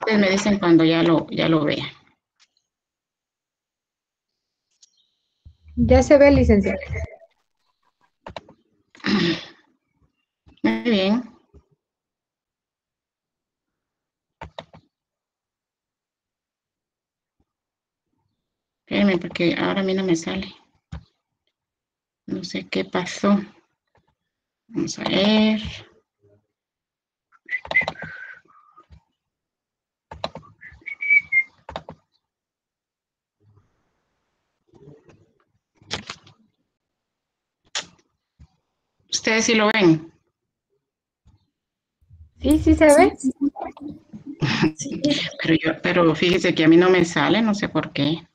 ustedes me dicen cuando ya lo vean. Ya se ve, licenciada. Muy bien. Espérenme porque ahora a mí no me sale. No sé qué pasó. Vamos a ver. ¿Ustedes sí lo ven? Sí, sí se ve. Pero fíjese que a mí no me sale, no sé por qué.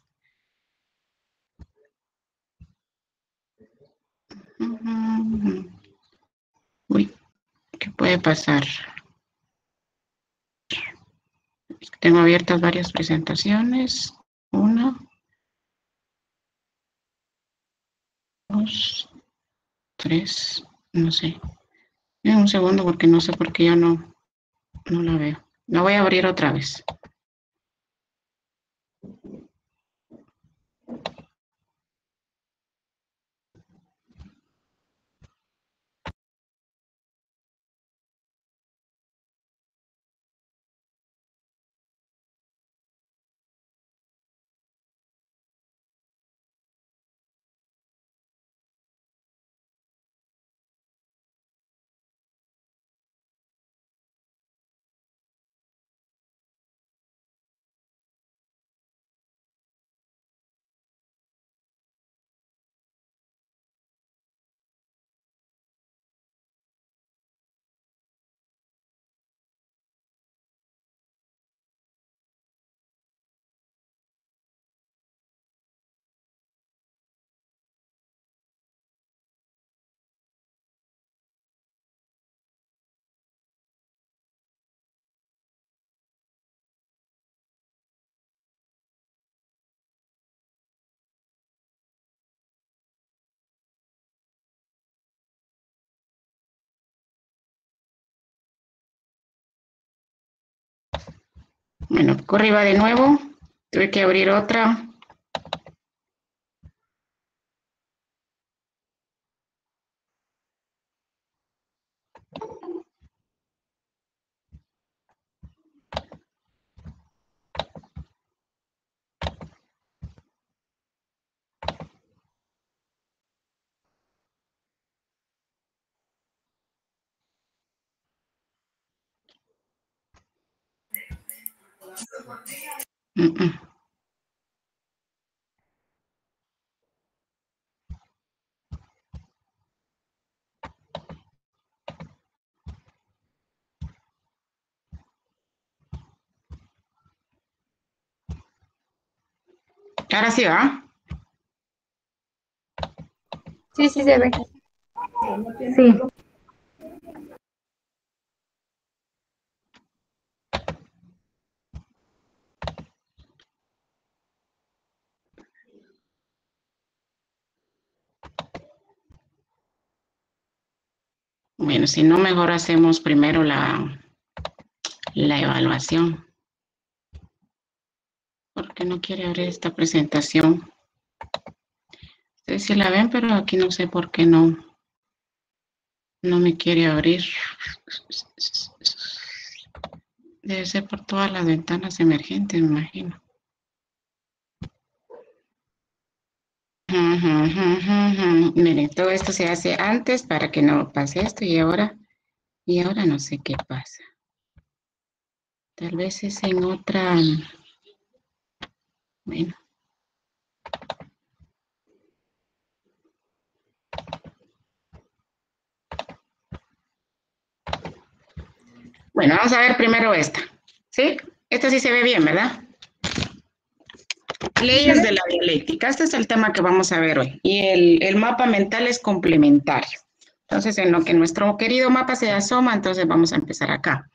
Uy, ¿qué puede pasar? Tengo abiertas varias presentaciones. Una, dos, tres, no sé. En un segundo porque no sé por qué yo no la veo. La voy a abrir otra vez. Bueno, corriba de nuevo. Tuve que abrir otra. Mm, mm. Ahora sí va. Sí, sí se ve. Sí. Bueno, si no, mejor hacemos primero la evaluación. Porque no quiere abrir esta presentación. Ustedes sí la ven, pero aquí no sé por qué no me quiere abrir. Debe ser por todas las ventanas emergentes, me imagino. Miren, todo esto se hace antes para que no pase esto y ahora no sé qué pasa. Tal vez es en otra. Bueno. Bueno, vamos a ver primero esta. ¿Sí? Esta sí se ve bien, ¿verdad? Leyes de la dialéctica. Este es el tema que vamos a ver hoy. Y el mapa mental es complementario. Entonces, en lo que nuestro querido mapa se asoma, entonces vamos a empezar acá.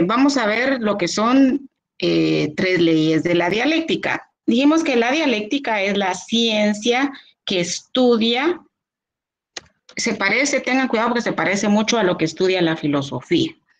Vamos a ver lo que son 3 leyes de la dialéctica. Dijimos que la dialéctica es la ciencia que estudia, tengan cuidado porque se parece mucho a lo que estudia la filosofía.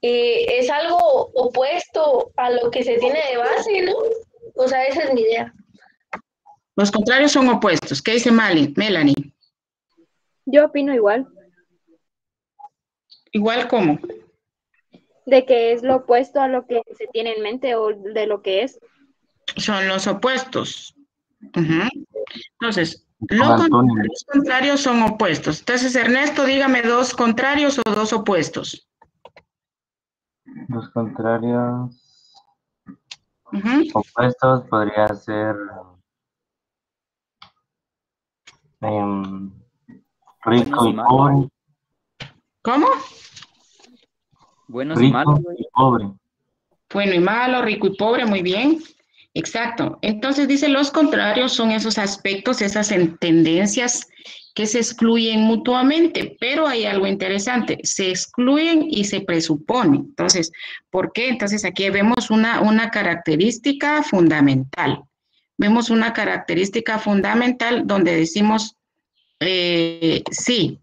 es algo opuesto a lo que se tiene de base, ¿no? O sea, esa es mi idea. Los contrarios son opuestos. ¿Qué dice Melanie? Yo opino igual, Igual como. de que es lo opuesto a lo que se tiene en mente o de lo que es. Son los opuestos. Entonces, Con Antonio. los contrarios son opuestos. Entonces, Ernesto, dígame dos contrarios o dos opuestos. Los contrarios opuestos podría ser rico y pobre. ¿Cómo? Buenos y malos. Rico y pobre. Bueno y malo, rico y pobre, muy bien. Exacto. Entonces dice, los contrarios son esos aspectos, esas tendencias que se excluyen mutuamente, pero hay algo interesante, se excluyen y se presuponen. Entonces, ¿por qué? Entonces aquí vemos una característica fundamental. Vemos una característica fundamental donde decimos, sí,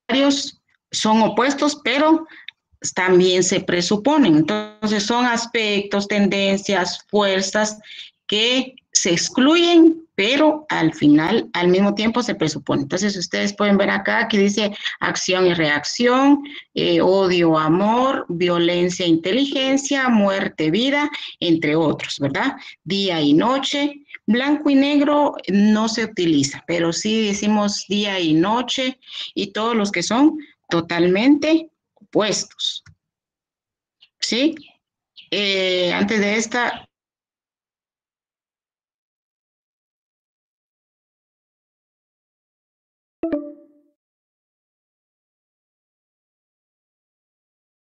varios son opuestos, pero también se presuponen. Entonces son aspectos, tendencias, fuerzas que se excluyen, pero al final, al mismo tiempo se presuponen. Entonces ustedes pueden ver acá que dice acción y reacción, odio, amor, violencia, inteligencia, muerte, vida, entre otros, ¿verdad? Día y noche. Blanco y negro no se utiliza, pero sí decimos día y noche y todos los que son totalmente opuestos. ¿Sí? Antes de esta...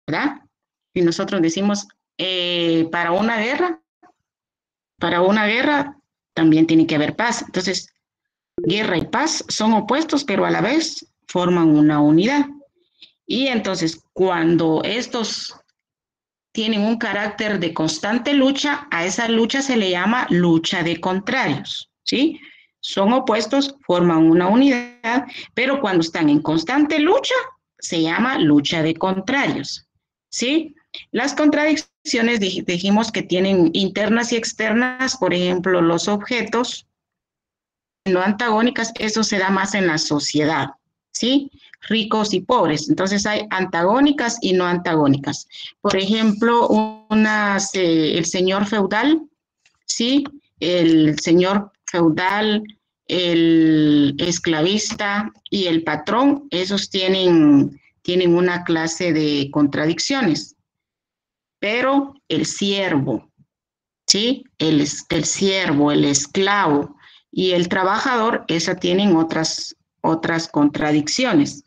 ¿verdad? Y nosotros decimos, para una guerra también tiene que haber paz. Entonces, guerra y paz son opuestos, pero a la vez forman una unidad. Y entonces, cuando estos tienen un carácter de constante lucha, a esa lucha se le llama lucha de contrarios, ¿sí? Son opuestos, forman una unidad, pero cuando están en constante lucha, se llama lucha de contrarios, ¿sí? Las contradicciones dijimos que tienen internas y externas, por ejemplo, los objetos no antagónicas, eso se da más en la sociedad, ¿sí? Ricos y pobres. Entonces hay antagónicas y no antagónicas. Por ejemplo, el señor feudal, ¿sí? El señor feudal, el esclavista y el patrón, esos tienen una clase de contradicciones. Pero el siervo, ¿sí? El siervo, el esclavo y el trabajador, esas tienen otras contradicciones.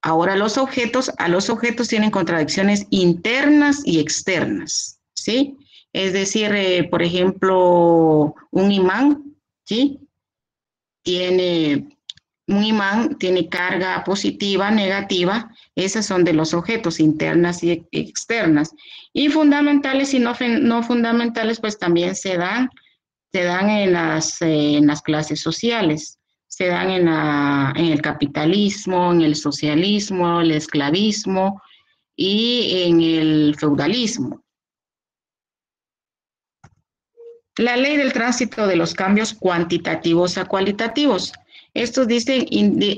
Ahora a los objetos tienen contradicciones internas y externas, ¿sí? Es decir, por ejemplo, un imán, ¿sí? Un imán tiene carga positiva, negativa, esas son de los objetos internas y externas. Y fundamentales y no fundamentales, pues también se dan en las clases sociales, se dan en el capitalismo, en el socialismo, el esclavismo y en el feudalismo. La ley del tránsito de los cambios cuantitativos a cualitativos. Estos dicen,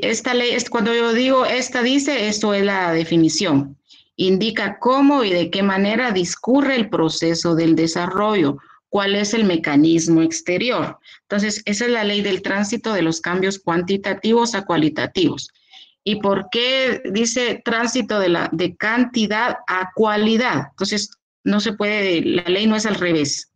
esta ley, cuando yo digo esta dice, esto es la definición. Indica cómo y de qué manera discurre el proceso del desarrollo, cuál es el mecanismo exterior. Entonces, esa es la ley del tránsito de los cambios cuantitativos a cualitativos. ¿Y por qué dice tránsito de cantidad a cualidad? Entonces, no se puede, la ley no es al revés.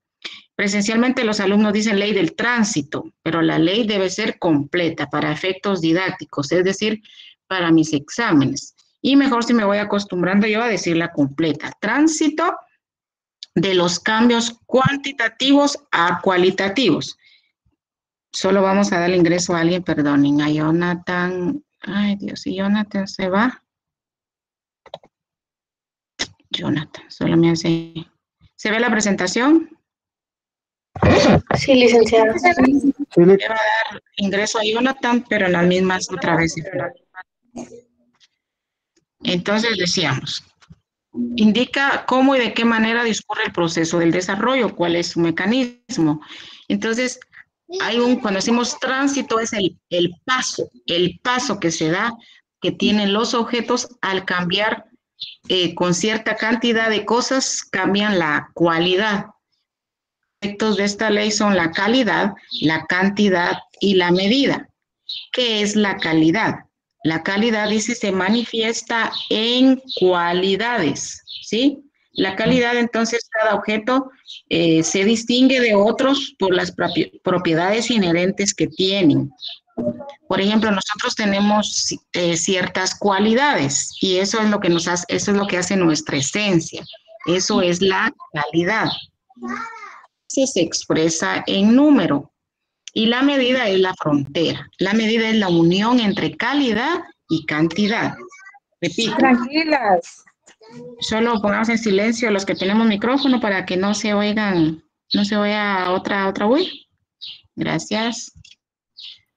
Presencialmente los alumnos dicen ley del tránsito, pero la ley debe ser completa para efectos didácticos, es decir, para mis exámenes. Y mejor si me voy acostumbrando yo a decirla completa. Tránsito de los cambios cuantitativos a cualitativos. Solo vamos a darle ingreso a alguien, perdonen, a Jonathan. Ay, Dios, y Jonathan se va. Jonathan, solo me hace... ¿Se ve la presentación? Sí, licenciada. Le va a dar ingreso a Jonathan, pero en las mismas otra vez. Entonces decíamos, indica cómo y de qué manera discurre el proceso del desarrollo, cuál es su mecanismo. Entonces, cuando decimos tránsito es el paso que se da, que tienen los objetos al cambiar con cierta cantidad de cosas, cambian la cualidad. Los efectos de esta ley son la calidad, la cantidad y la medida. ¿Qué es la calidad? La calidad, dice, se manifiesta en cualidades, ¿sí? La calidad, entonces, cada objeto se distingue de otros por las propiedades inherentes que tienen. Por ejemplo, nosotros tenemos ciertas cualidades y eso es lo que eso es lo que hace nuestra esencia. Eso es la calidad. Se expresa en número. Y la medida es la frontera. La medida es la unión entre calidad y cantidad. Repito. Tranquilas. Solo pongamos en silencio los que tenemos micrófono para que no se oigan, no se oiga otra voz. Gracias.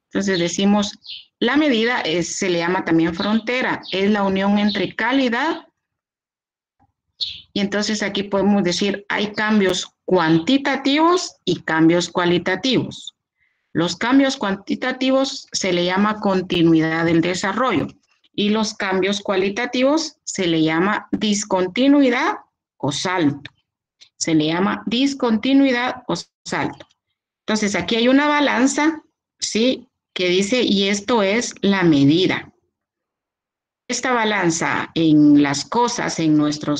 Entonces decimos, la medida se le llama también frontera. Es la unión entre calidad. Y entonces aquí podemos decir, hay cambios cuantitativos y cambios cualitativos. Los cambios cuantitativos se le llama continuidad del desarrollo y los cambios cualitativos se le llama discontinuidad o salto. Se le llama discontinuidad o salto. Entonces, aquí hay una balanza, ¿sí? Que dice, y esto es la medida. Esta balanza en las cosas, en nuestro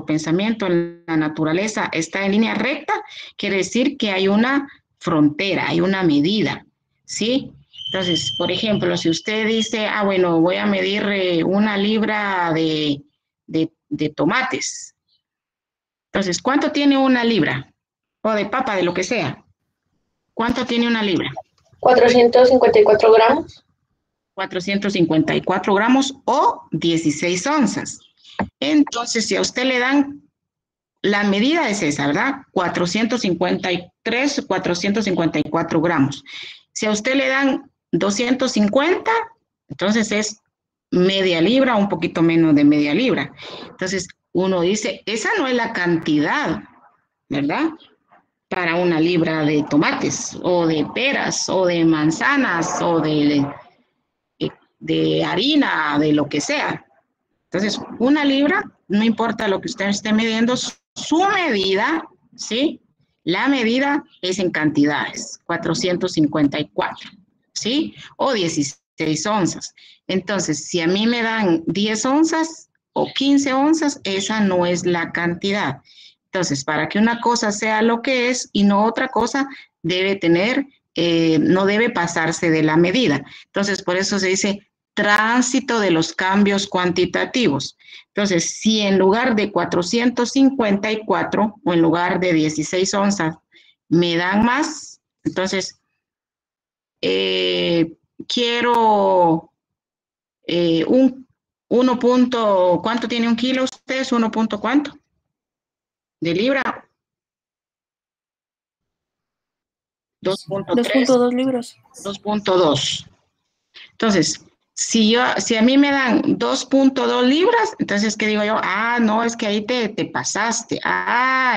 pensamiento, en la naturaleza, está en línea recta, quiere decir que hay una frontera, hay una medida, ¿sí? Entonces, por ejemplo, si usted dice, bueno, voy a medir 1 libra de tomates. Entonces, ¿cuánto tiene 1 libra? O de papa, de lo que sea. ¿Cuánto tiene 1 libra? 454 gramos. 454 gramos o 16 onzas. Entonces, si a usted le dan, la medida es esa, ¿verdad? 453, 454 gramos. Si a usted le dan 250, entonces es media libra, un poquito menos de media libra. Entonces, uno dice, esa no es la cantidad, ¿verdad? Para 1 libra de tomates, o de peras, o de manzanas, o de harina, de lo que sea. Entonces, 1 libra, no importa lo que usted esté midiendo, su medida, ¿sí? La medida es en cantidades, 454, ¿sí? O 16 onzas. Entonces, si a mí me dan 10 onzas o 15 onzas, esa no es la cantidad. Entonces, para que una cosa sea lo que es y no otra cosa, debe tener, no debe pasarse de la medida. Entonces, por eso se dice tránsito de los cambios cuantitativos. Entonces, si en lugar de 454 o en lugar de 16 onzas me dan más, entonces quiero ¿cuánto tiene 1 kilo ustedes? ¿Cuánto? ¿De libra? 2.3. 2.2 libras. 2.2. Entonces, si a mí me dan 2.2 libras, entonces, ¿qué digo yo? No, es que ahí te pasaste.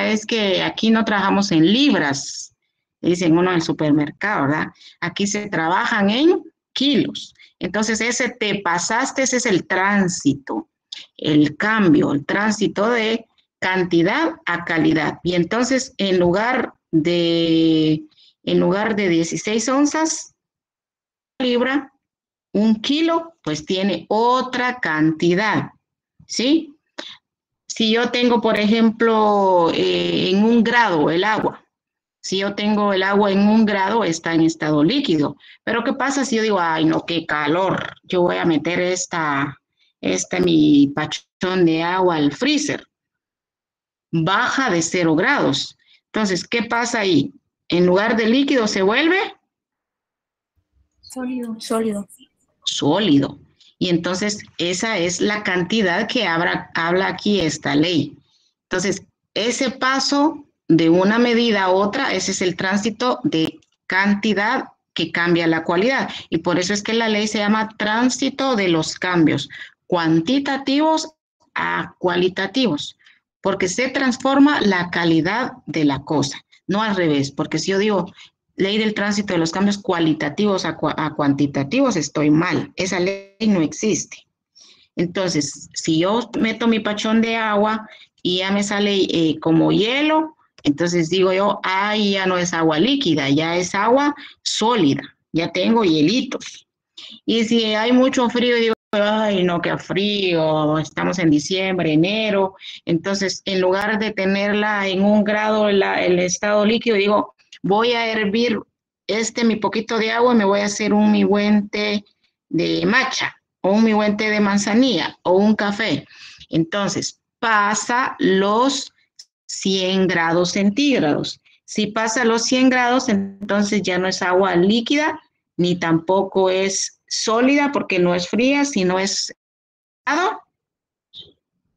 Es que aquí no trabajamos en libras, dicen uno en el supermercado, ¿verdad? Aquí se trabajan en kilos. Entonces, ese te pasaste, ese es el tránsito, el cambio, el tránsito de cantidad a calidad. Y entonces, en lugar de 16 onzas, libra, 1 kilo, pues tiene otra cantidad, ¿sí? Si yo tengo, por ejemplo, en 1 grado el agua, si yo tengo el agua en 1 grado, está en estado líquido. Pero ¿qué pasa si yo digo, ay, no, qué calor, yo voy a meter mi pachón de agua al freezer? Baja de 0 grados. Entonces, ¿qué pasa ahí? En lugar de líquido se vuelve sólido. Y entonces esa es la cantidad que habla aquí esta ley. Entonces, ese paso de una medida a otra, ese es el tránsito de cantidad que cambia la cualidad. Y por eso es que la ley se llama tránsito de los cambios cuantitativos a cualitativos, porque se transforma la calidad de la cosa, no al revés, porque si yo digo ley del tránsito de los cambios cualitativos a cuantitativos, estoy mal, esa ley no existe. Entonces, si yo meto mi pachón de agua y ya me sale como hielo, entonces digo yo, ya no es agua líquida, ya es agua sólida, ya tengo hielitos. Y si hay mucho frío, digo, ay, no, qué frío, estamos en diciembre, enero, entonces en lugar de tenerla en 1 grado el estado líquido, digo, voy a hervir mi poquito de agua y me voy a hacer un migüente de matcha, o un migüente de manzanilla, o un café. Entonces, pasa los 100 grados centígrados. Si pasa los 100 grados, entonces ya no es agua líquida, ni tampoco es sólida, porque no es fría, sino es helado.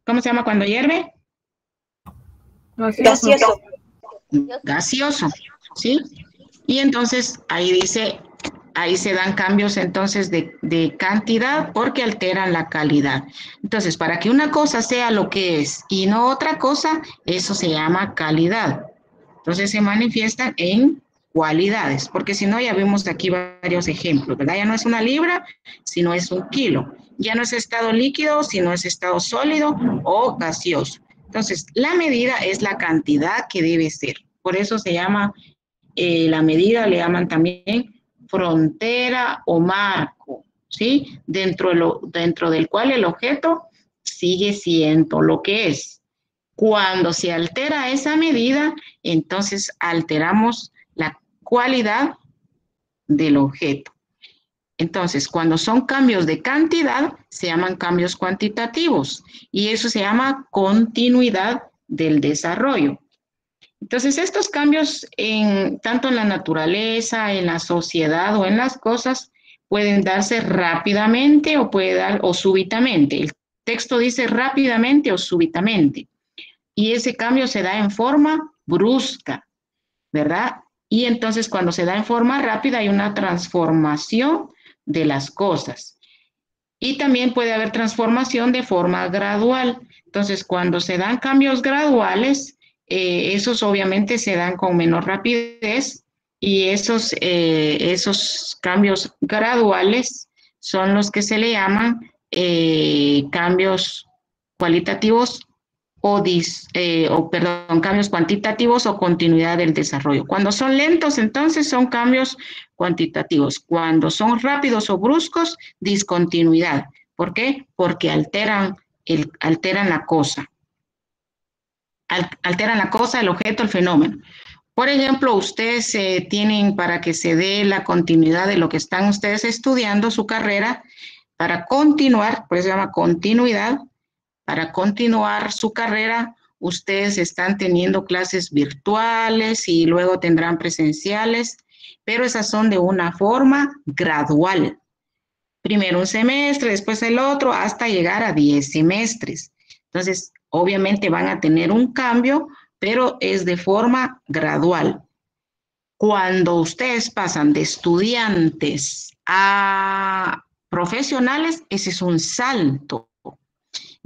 ¿Cómo se llama cuando hierve? Gaseoso. Gaseoso, ¿sí? Y entonces ahí dice, ahí se dan cambios entonces de cantidad porque alteran la calidad. Entonces, para que una cosa sea lo que es y no otra cosa, eso se llama calidad. Entonces se manifiestan en cualidades, porque si no, ya vimos aquí varios ejemplos, ¿verdad? Ya no es 1 libra, sino es 1 kilo. Ya no es estado líquido, sino es estado sólido o gaseoso. Entonces, la medida es la cantidad que debe ser. Por eso se llama, la medida le llaman también frontera o marco, ¿sí? Dentro del cual el objeto sigue siendo lo que es. Cuando se altera esa medida, entonces alteramos la cualidad del objeto. Entonces, cuando son cambios de cantidad, se llaman cambios cuantitativos y eso se llama continuidad del desarrollo. Entonces, estos cambios tanto en la naturaleza, en la sociedad o en las cosas pueden darse rápidamente o súbitamente. El texto dice rápidamente o súbitamente. Y ese cambio se da en forma brusca, ¿verdad? Y entonces cuando se da en forma rápida hay una transformación de las cosas. Y también puede haber transformación de forma gradual. Entonces, cuando se dan cambios graduales, esos obviamente se dan con menor rapidez y esos cambios graduales son los que se le llaman cambios cualitativos cambios cuantitativos o continuidad del desarrollo. Cuando son lentos, entonces son cambios cuantitativos. Cuando son rápidos o bruscos, discontinuidad. ¿Por qué? Porque alteran la cosa. Alteran la cosa, el objeto, el fenómeno. Por ejemplo, ustedes tienen, para que se dé la continuidad de lo que están ustedes estudiando, su carrera, para continuar, por eso se llama continuidad. Para continuar su carrera, ustedes están teniendo clases virtuales y luego tendrán presenciales, pero esas son de una forma gradual. Primero 1 semestre, después el otro, hasta llegar a 10 semestres. Entonces, obviamente van a tener un cambio, pero es de forma gradual. Cuando ustedes pasan de estudiantes a profesionales, ese es un salto.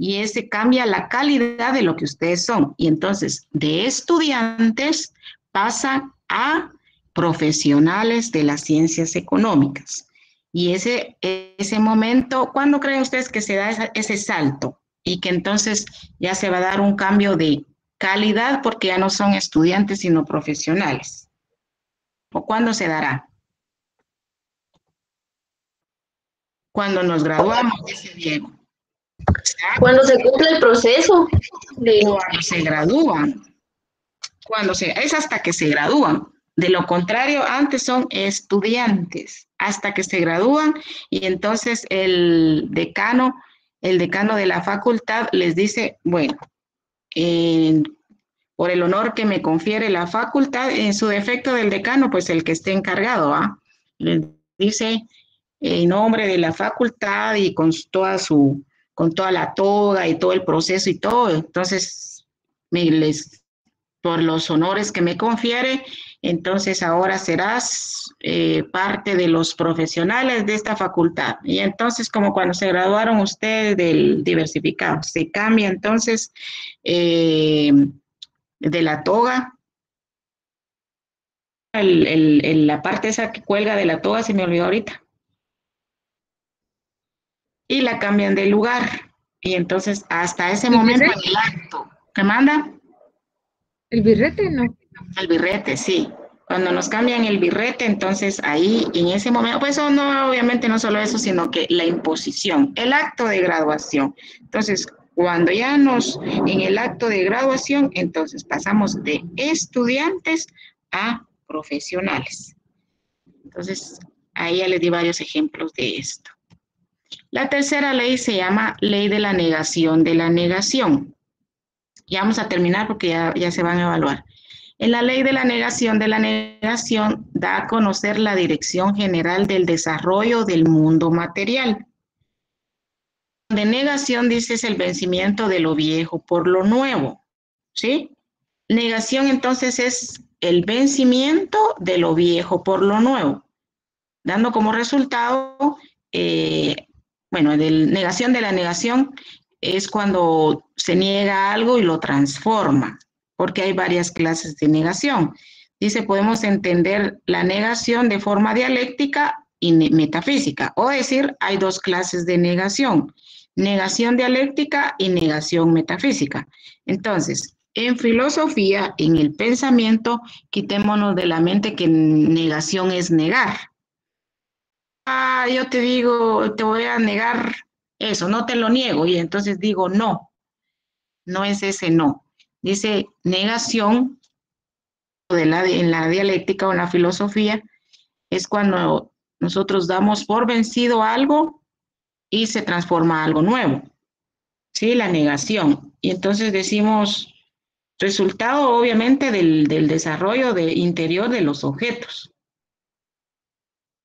Y ese cambia la calidad de lo que ustedes son. Y entonces, de estudiantes pasan a profesionales de las ciencias económicas. Y ese momento, ¿cuándo creen ustedes que se da ese salto? Y que entonces ya se va a dar un cambio de calidad porque ya no son estudiantes, sino profesionales. ¿O cuándo se dará? Cuando nos graduamos, dice Diego. Cuando se cumple el proceso. Cuando se gradúan. Es hasta que se gradúan. De lo contrario, antes son estudiantes, hasta que se gradúan y entonces el decano de la facultad les dice, bueno, por el honor que me confiere la facultad, en su defecto del decano, pues el que esté encargado, les dice en nombre de la facultad y con toda la toga y todo el proceso y todo, entonces por los honores que me confiere, entonces ahora serás parte de los profesionales de esta facultad. Y entonces, como cuando se graduaron ustedes del diversificado, se cambia entonces de la toga, la parte esa que cuelga de la toga, se me olvidó ahorita, y la cambian de lugar. Y entonces, hasta ese momento, en el acto, ¿qué manda? ¿El birrete no? El birrete, sí. Cuando nos cambian el birrete, entonces ahí, en ese momento, pues eso no, obviamente no solo eso, sino que la imposición, el acto de graduación. Entonces, cuando ya en el acto de graduación, entonces pasamos de estudiantes a profesionales. Entonces, ahí ya les di varios ejemplos de esto. La tercera ley se llama ley de la negación de la negación. Ya vamos a terminar porque ya se van a evaluar. En la ley de la negación da a conocer la dirección general del desarrollo del mundo material. De negación dice es el vencimiento de lo viejo por lo nuevo, ¿sí? Negación entonces es el vencimiento de lo viejo por lo nuevo, dando como resultado, negación de la negación es cuando se niega algo y lo transforma, porque hay varias clases de negación. Dice, podemos entender la negación de forma dialéctica y metafísica, o decir, hay dos clases de negación dialéctica y negación metafísica. Entonces, en filosofía, en el pensamiento, quitémonos de la mente que negación es negar. Yo te digo, te voy a negar eso, no te lo niego, y entonces digo no es ese no. Dice negación en la dialéctica o en la filosofía es cuando nosotros damos por vencido algo y se transforma algo nuevo. Sí, la negación. Y entonces decimos resultado obviamente del desarrollo interior de los objetos.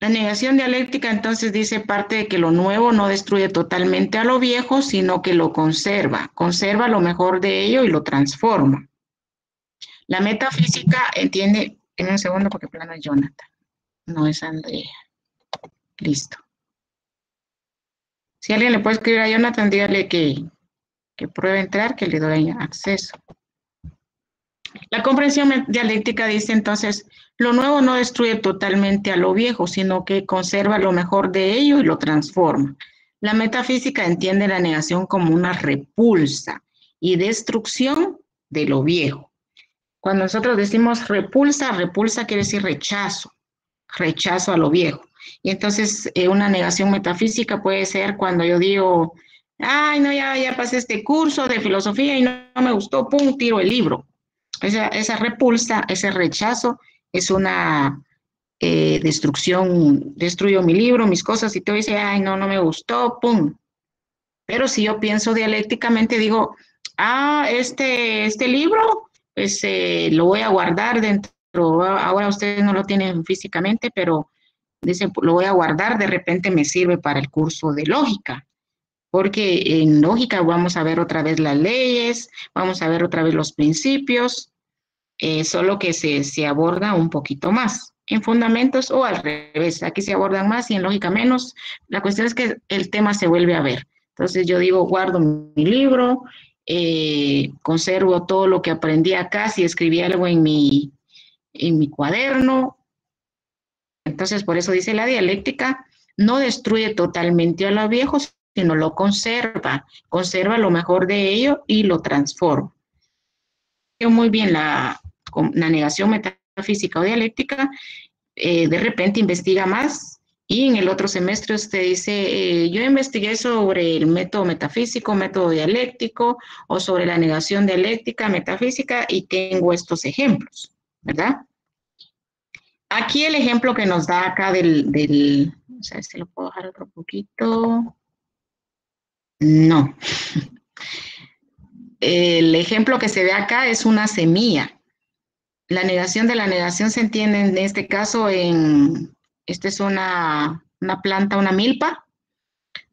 La negación dialéctica entonces dice parte de que lo nuevo no destruye totalmente a lo viejo, sino que lo conserva lo mejor de ello y lo transforma. La metafísica entiende, en un segundo porque plano es Jonathan, no es Andrea. Listo. Si alguien le puede escribir a Jonathan, dígale que pruebe entrar, que le doy acceso. La comprensión dialéctica dice entonces, lo nuevo no destruye totalmente a lo viejo, sino que conserva lo mejor de ello y lo transforma. La metafísica entiende la negación como una repulsa y destrucción de lo viejo. Cuando nosotros decimos repulsa quiere decir rechazo a lo viejo. Y entonces una negación metafísica puede ser cuando yo digo, ay, no, ya pasé este curso de filosofía y no me gustó, pum, tiro el libro. Esa repulsa, ese rechazo es una destrucción, destruyo mi libro, mis cosas y todo dice, ay, no me gustó, pum. Pero si yo pienso dialécticamente, digo, este libro, pues lo voy a guardar dentro, ahora ustedes no lo tienen físicamente, pero dicen, lo voy a guardar, de repente me sirve para el curso de lógica. Porque en lógica vamos a ver otra vez las leyes, vamos a ver otra vez los principios, solo que se aborda un poquito más. En fundamentos o al revés, aquí se abordan más y en lógica menos. La cuestión es que el tema se vuelve a ver. Entonces yo digo, guardo mi libro, conservo todo lo que aprendí acá, si escribí algo en mi cuaderno. Entonces por eso dice la dialéctica, no destruye totalmente a lo viejo, sino lo conserva lo mejor de ello y lo transforma. Muy bien la negación metafísica o dialéctica, de repente investiga más y en el otro semestre usted dice, yo investigué sobre el método metafísico, método dialéctico o sobre la negación dialéctica, metafísica y tengo estos ejemplos, ¿verdad? Aquí el ejemplo que nos da acá o sea, si lo puedo dejar otro poquito. No. El ejemplo que se ve acá es una semilla. La negación de la negación se entiende en este caso esta es una planta, una milpa,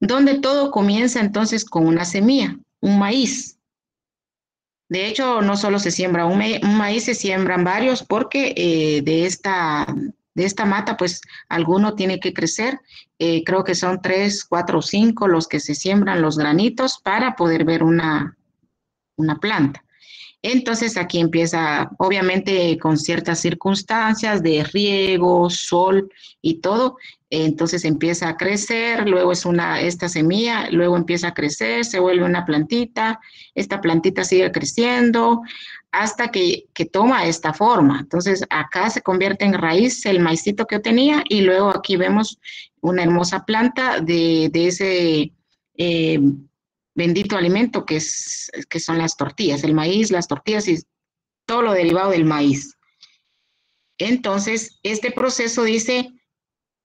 donde todo comienza entonces con una semilla, un maíz. De hecho, no solo se siembra un maíz, se siembran varios porque de esta mata, pues alguno tiene que crecer. Creo que son 3, 4 o 5 los que se siembran los granitos para poder ver una planta. Entonces aquí empieza, obviamente con ciertas circunstancias de riego, sol y todo, entonces empieza a crecer, luego es esta semilla, luego empieza a crecer, se vuelve una plantita, esta plantita sigue creciendo hasta que toma esta forma. Entonces acá se convierte en raíz el maicito que yo tenía y luego aquí vemos una hermosa planta de ese bendito alimento que son las tortillas, el maíz, las tortillas y todo lo derivado del maíz. Entonces, este proceso dice,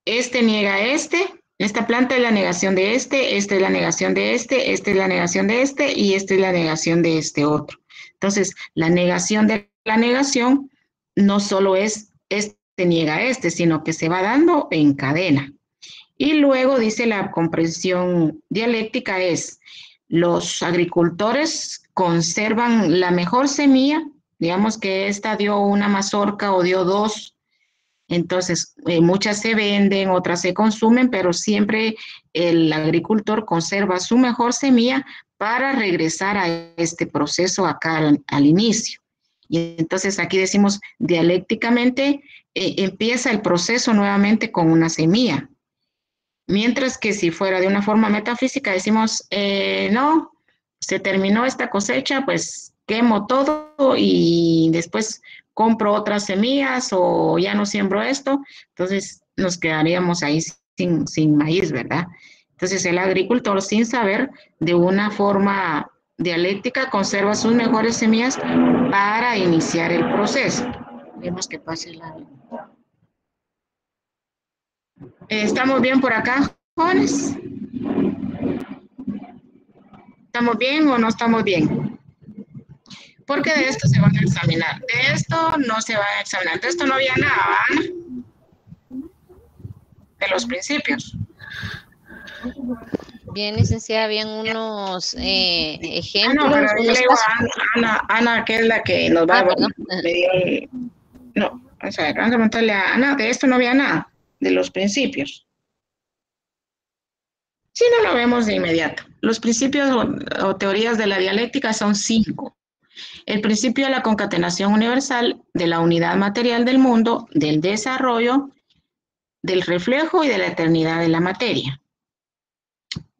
este niega a esta planta es la negación de esta es la negación de esta es la negación de y esta es la negación de este otro. Entonces, la negación de la negación no solo es niega a sino que se va dando en cadena. Y luego dice la comprensión dialéctica es, los agricultores conservan la mejor semilla, digamos que esta dio una mazorca o dio 2, entonces muchas se venden, otras se consumen, pero siempre el agricultor conserva su mejor semilla para regresar a este proceso acá al inicio. Y entonces aquí decimos dialécticamente empieza el proceso nuevamente con una semilla. Mientras que si fuera de una forma metafísica decimos, no, se terminó esta cosecha, pues quemo todo y después compro otras semillas o ya no siembro esto, entonces nos quedaríamos ahí sin maíz, ¿verdad? Entonces el agricultor, sin saber, de una forma dialéctica, conserva sus mejores semillas para iniciar el proceso. Vemos que pase la... ¿Estamos bien por acá, jóvenes? ¿Estamos bien o no estamos bien? Porque de esto se van a examinar. De esto no se va a examinar. De esto no había nada, Ana. De los principios. Bien, licenciada, habían unos ejemplos. No, pero yo le digo a Ana, que es la que nos va a... No, o sea, vamos a preguntarle a Ana, de esto no había nada, de los principios. Si no lo vemos de inmediato. Los principios o teorías de la dialéctica son 5. El principio de la concatenación universal, de la unidad material del mundo, del desarrollo, del reflejo y de la eternidad de la materia.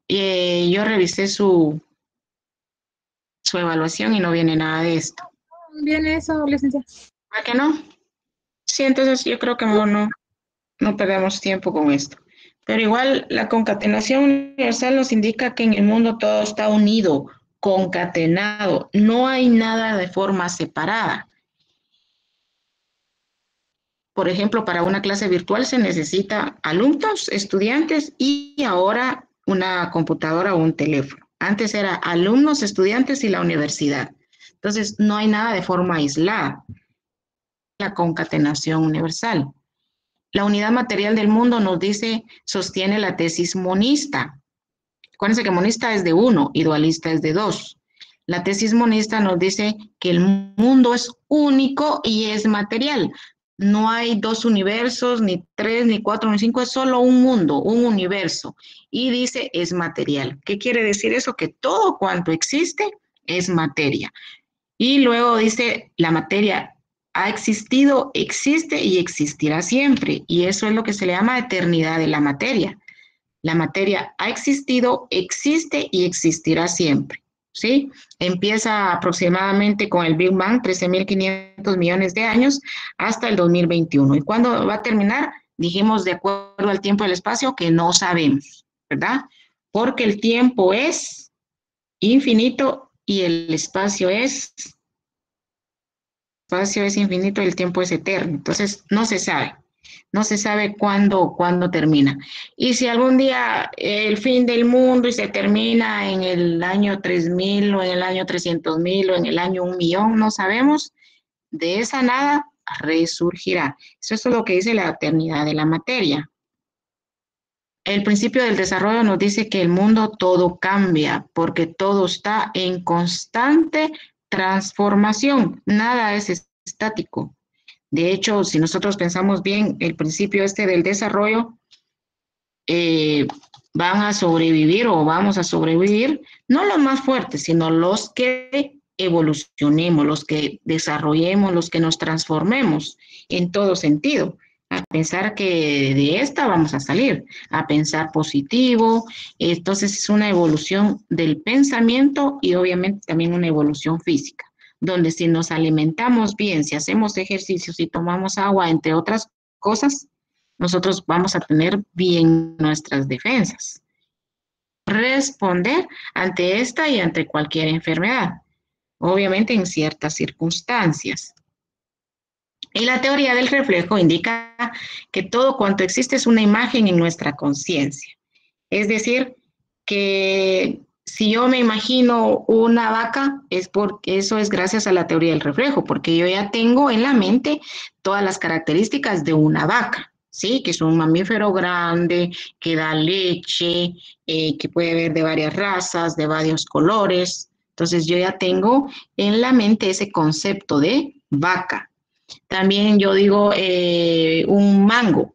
Yo revisé su evaluación y no viene nada de esto. ¿Viene eso, licenciada? ¿A qué no? Sí, entonces yo creo que no perdamos tiempo con esto. Pero igual la concatenación universal nos indica que en el mundo todo está unido, concatenado, no hay nada de forma separada. Por ejemplo, para una clase virtual se necesita alumnos, estudiantes y ahora una computadora o un teléfono. Antes era alumnos, estudiantes y la universidad. Entonces, no hay nada de forma aislada. La concatenación universal. La unidad material del mundo nos dice, sostiene la tesis monista. Acuérdense que monista es de 1 y dualista es de 2. La tesis monista nos dice que el mundo es único y es material. No hay 2 universos, ni 3, ni 4, ni 5, es solo un mundo, un universo. Y dice, es material. ¿Qué quiere decir eso? Que todo cuanto existe es materia. Y luego dice, la materia ha existido, existe y existirá siempre. Y eso es lo que se le llama eternidad de la materia. La materia ha existido, existe y existirá siempre. ¿Sí? Empieza aproximadamente con el Big Bang, 13.500 millones de años, hasta el 2021. ¿Y cuándo va a terminar? Dijimos, de acuerdo al tiempo y el espacio, que no sabemos, ¿verdad? Porque el tiempo es infinito y el espacio es infinito y el tiempo es eterno. Entonces, no se sabe. No se sabe cuándo termina. Y si algún día el fin del mundo y se termina en el año 3000 o en el año 300.000 o en el año 1.000.000, no sabemos, de esa nada resurgirá. Eso es lo que dice la eternidad de la materia. El principio del desarrollo nos dice que el mundo todo cambia porque todo está en constante transformación, nada es estático. De hecho, si nosotros pensamos bien, el principio del desarrollo, van a sobrevivir o vamos a sobrevivir, no los más fuertes, sino los que evolucionemos, los que desarrollemos, los que nos transformemos en todo sentido. A pensar que de esta vamos a salir, a pensar positivo. Entonces es una evolución del pensamiento y obviamente también una evolución física, donde si nos alimentamos bien, si hacemos ejercicios y tomamos agua, entre otras cosas, nosotros vamos a tener bien nuestras defensas. Responder ante esta y ante cualquier enfermedad, obviamente en ciertas circunstancias. Y la teoría del reflejo indica que todo cuanto existe es una imagen en nuestra conciencia. Es decir, que si yo me imagino una vaca, es porque eso es gracias a la teoría del reflejo, porque yo ya tengo en la mente todas las características de una vaca, ¿sí? Que es un mamífero grande, que da leche, que puede haber de varias razas, de varios colores. Entonces yo ya tengo en la mente ese concepto de vaca. También yo digo un mango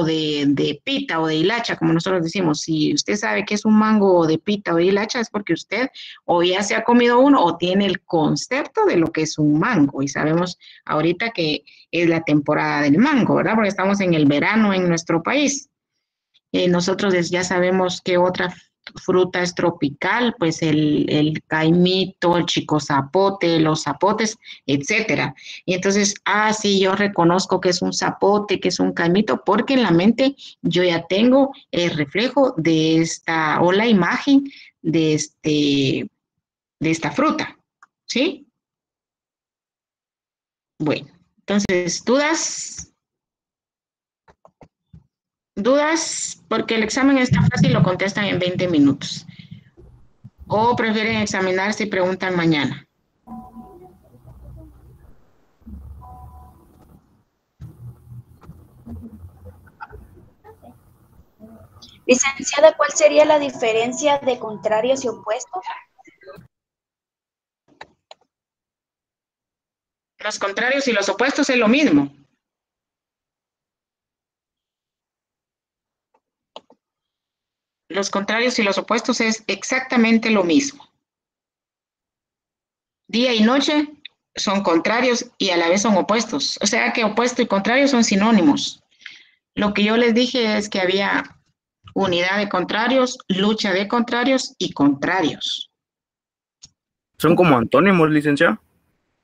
de pita o de hilacha, como nosotros decimos. Si usted sabe que es un mango de pita o de hilacha, es porque usted o ya se ha comido uno o tiene el concepto de lo que es un mango. Y sabemos ahorita que es la temporada del mango, ¿verdad? Porque estamos en el verano en nuestro país. Nosotros ya sabemos que otra fruta es tropical, pues el caimito, el chico zapote, los zapotes, etcétera. Y entonces, sí, yo reconozco que es un zapote, que es un caimito, porque en la mente yo ya tengo el reflejo de esta, o la imagen de esta fruta, ¿sí? Bueno, entonces, ¿dudas? ¿Dudas? Porque el examen está fácil, lo contestan en 20 minutos. ¿O prefieren examinarse y preguntan mañana? Licenciada, ¿cuál sería la diferencia de contrarios y opuestos? Los contrarios y los opuestos es lo mismo. Los contrarios y los opuestos es exactamente lo mismo. Día y noche son contrarios y a la vez son opuestos. O sea que opuesto y contrario son sinónimos. Lo que yo les dije es que había unidad de contrarios, lucha de contrarios y contrarios. Son como antónimos, licenciado.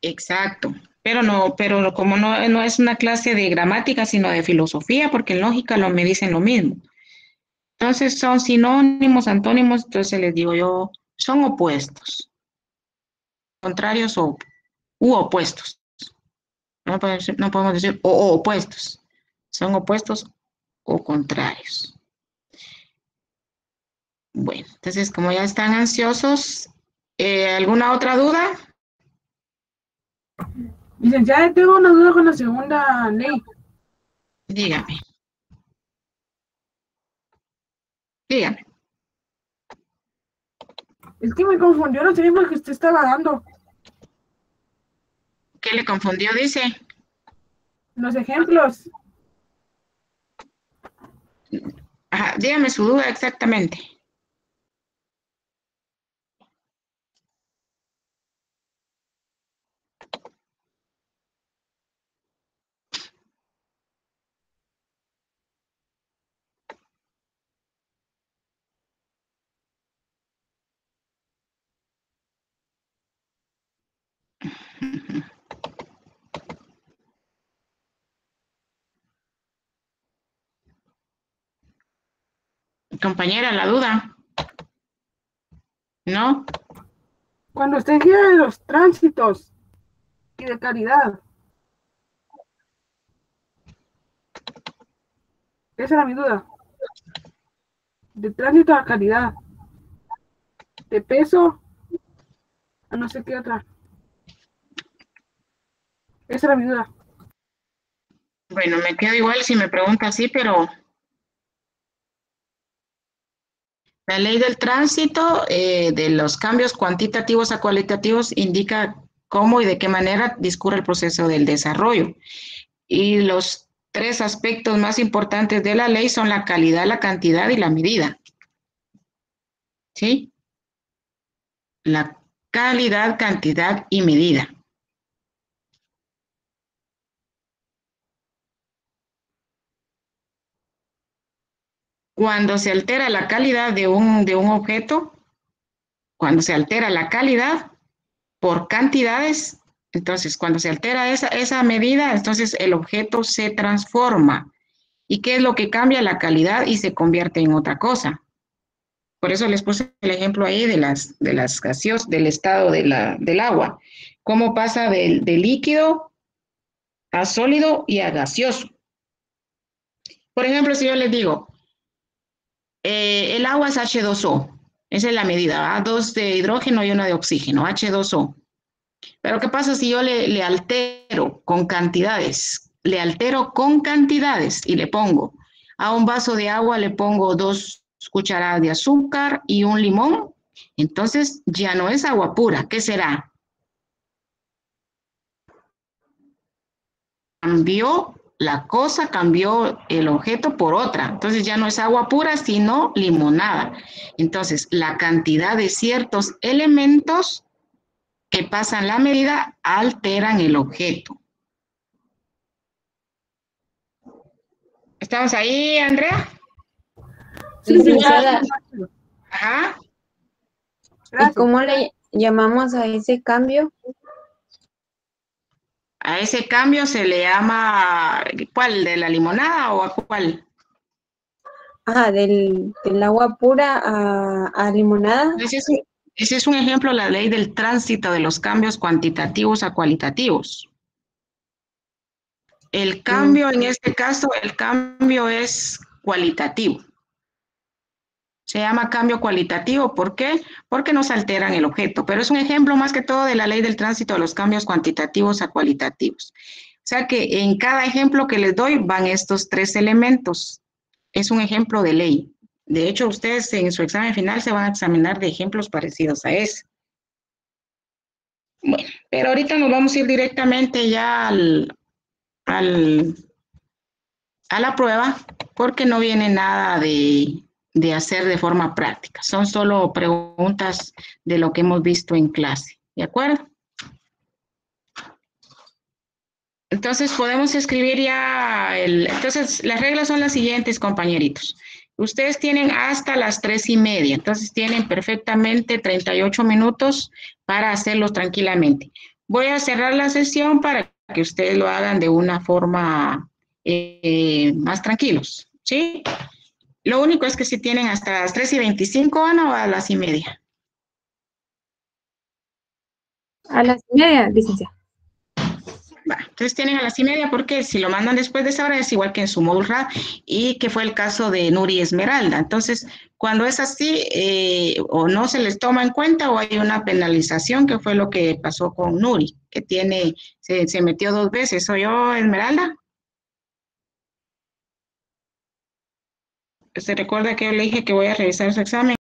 Exacto. Pero como no es una clase de gramática, sino de filosofía, porque en lógica me dicen lo mismo. Entonces son sinónimos, antónimos, entonces les digo yo, son opuestos. Contrarios u opuestos. No podemos decir o opuestos. Son opuestos o contrarios. Bueno, entonces como ya están ansiosos, ¿alguna otra duda? Licenciada, tengo una duda con la segunda ley. Dígame. Dígame. Es que me confundió los ejemplos que usted estaba dando. ¿Qué le confundió, dice? Los ejemplos. Ajá, dígame su duda exactamente. Compañera, la duda. ¿No? Cuando usted quiere de los tránsitos y de caridad. Esa era mi duda. De tránsito a caridad. De peso a no sé qué otra. Esa era mi duda. Bueno, me quedo igual si me pregunta así, pero La ley del tránsito de los cambios cuantitativos a cualitativos indica cómo y de qué manera discurre el proceso del desarrollo. Y los tres aspectos más importantes de la ley son la calidad, la cantidad y la medida. ¿Sí? La calidad, cantidad y medida. Cuando se altera la calidad de un objeto, cuando se altera la calidad por cantidades, entonces cuando se altera esa medida, entonces el objeto se transforma. ¿Y qué es lo que cambia? La calidad y se convierte en otra cosa. Por eso les puse el ejemplo ahí de las gaseosas, del estado del agua. Cómo pasa de líquido a sólido y a gaseoso. Por ejemplo, si yo les digo, el agua es H2O, esa es la medida, ¿va? 2 de hidrógeno y 1 de oxígeno, H2O. Pero ¿qué pasa si yo le altero con cantidades? Le altero con cantidades y le pongo a un vaso de agua, le pongo 2 cucharadas de azúcar y un limón, entonces ya no es agua pura. ¿Qué será? Cambió la cosa, cambió el objeto por otra. Entonces ya no es agua pura, sino limonada. Entonces la cantidad de ciertos elementos que pasan la medida alteran el objeto. ¿Estamos ahí, Andrea? Sí, Licenciada, Ajá. ¿Y gracias. cómo le llamamos a ese cambio? A ese cambio se le llama, ¿cuál? ¿De la limonada o a cuál? Ajá, del agua pura a limonada. Ese es un ejemplo, la ley del tránsito de los cambios cuantitativos a cualitativos. El cambio, en este caso, el cambio es cualitativo. Se llama cambio cualitativo. ¿Por qué? Porque nos alteran el objeto. Pero es un ejemplo más que todo de la ley del tránsito de los cambios cuantitativos a cualitativos. O sea que en cada ejemplo que les doy van estos 3 elementos. Es un ejemplo de ley. De hecho, ustedes en su examen final se van a examinar de ejemplos parecidos a ese. Bueno, pero ahorita nos vamos a ir directamente ya a la prueba, porque no viene nada de hacer de forma práctica. Son solo preguntas de lo que hemos visto en clase. ¿De acuerdo? Entonces, podemos escribir ya entonces, las reglas son las siguientes, compañeritos. Ustedes tienen hasta las 3:30, entonces tienen perfectamente 38 minutos para hacerlo tranquilamente. Voy a cerrar la sesión para que ustedes lo hagan de una forma más tranquilos, ¿sí? Lo único es que si tienen hasta las 3:25, Ana, o a las 1:30. A las 1:30, licenciada. Va, entonces tienen a las 1:30 porque si lo mandan después de esa hora es igual que en su módulo RAD y que fue el caso de Nuri Esmeralda. Entonces, cuando es así, o no se les toma en cuenta o hay una penalización, que fue lo que pasó con Nuri, que se metió 2 veces. ¿Soy yo, Esmeralda? ¿Se recuerda que yo le dije que voy a revisar su examen?